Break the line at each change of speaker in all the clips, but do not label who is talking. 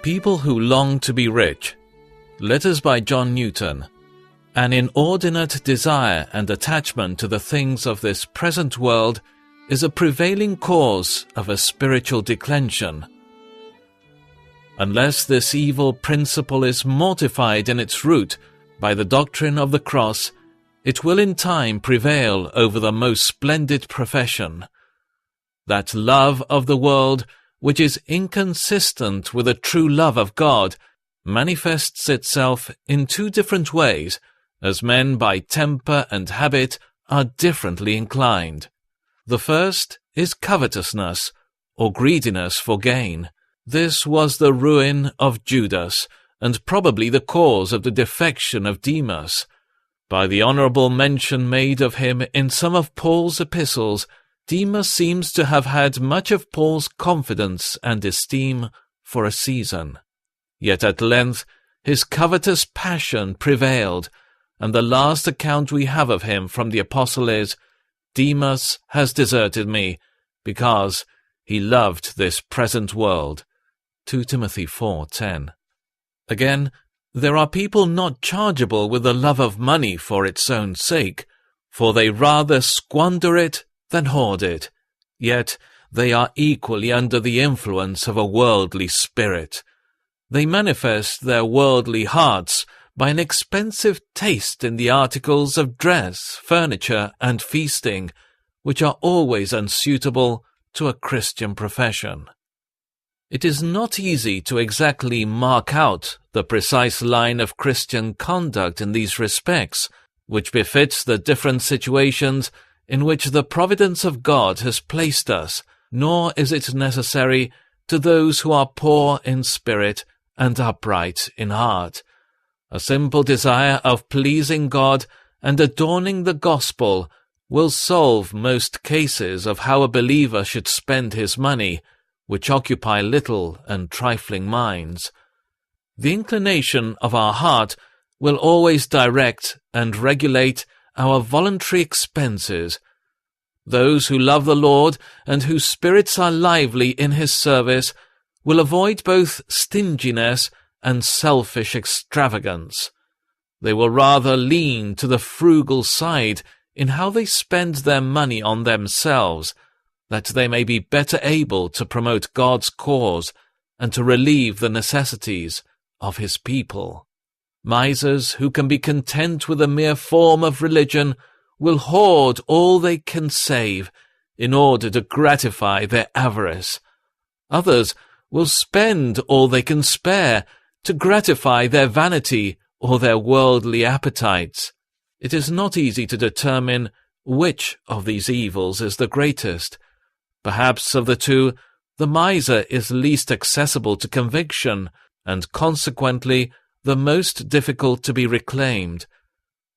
People Who Long to Be Rich. Letters by John Newton. An inordinate desire and attachment to the things of this present world is a prevailing cause of a spiritual declension. Unless this evil principle is mortified in its root by the doctrine of the cross, it will in time prevail over the most splendid profession. That love of the world which is inconsistent with a true love of God manifests itself in two different ways, as men by temper and habit are differently inclined. The first is covetousness, or greediness for gain. This was the ruin of Judas, and probably the cause of the defection of Demas. By the honourable mention made of him in some of Paul's epistles, Demas seems to have had much of Paul's confidence and esteem for a season. Yet at length his covetous passion prevailed, and the last account we have of him from the apostle is, "Demas has deserted me, because he loved this present world." 2 Timothy 4:10. Again, there are people not chargeable with the love of money for its own sake, for they rather squander it than hoard it, yet they are equally under the influence of a worldly spirit. They manifest their worldly hearts by an expensive taste in the articles of dress, furniture, and feasting, which are always unsuitable to a Christian profession. It is not easy to exactly mark out the precise line of Christian conduct in these respects, which befits the different situations in which the providence of God has placed us, nor is it necessary to those who are poor in spirit and upright in heart. A simple desire of pleasing God and adorning the gospel will solve most cases of how a believer should spend his money, which occupy little and trifling minds. The inclination of our heart will always direct and regulate our voluntary expenses. Those who love the Lord and whose spirits are lively in his service will avoid both stinginess and selfish extravagance. They will rather lean to the frugal side in how they spend their money on themselves, that they may be better able to promote God's cause and to relieve the necessities of his people. Misers who can be content with a mere form of religion will hoard all they can save in order to gratify their avarice. Others will spend all they can spare to gratify their vanity or their worldly appetites. It is not easy to determine which of these evils is the greatest. Perhaps of the two, the miser is least accessible to conviction, and consequently the most difficult to be reclaimed.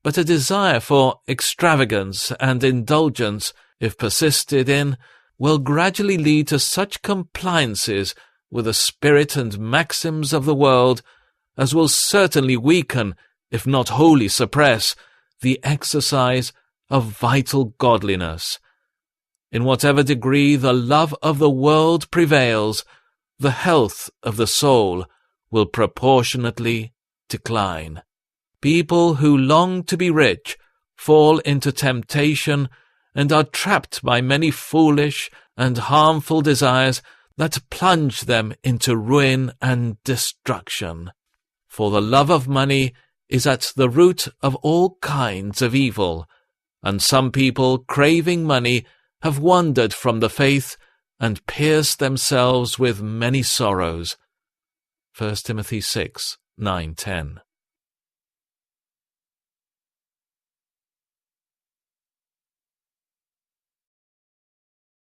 But a desire for extravagance and indulgence, if persisted in, will gradually lead to such compliances with the spirit and maxims of the world as will certainly weaken, if not wholly suppress, the exercise of vital godliness. In whatever degree the love of the world prevails, the health of the soul will proportionately decline. People who long to be rich fall into temptation and are trapped by many foolish and harmful desires that plunge them into ruin and destruction. For the love of money is at the root of all kinds of evil, and some people craving money have wandered from the faith and pierced themselves with many sorrows. 1 Timothy 6:9-10.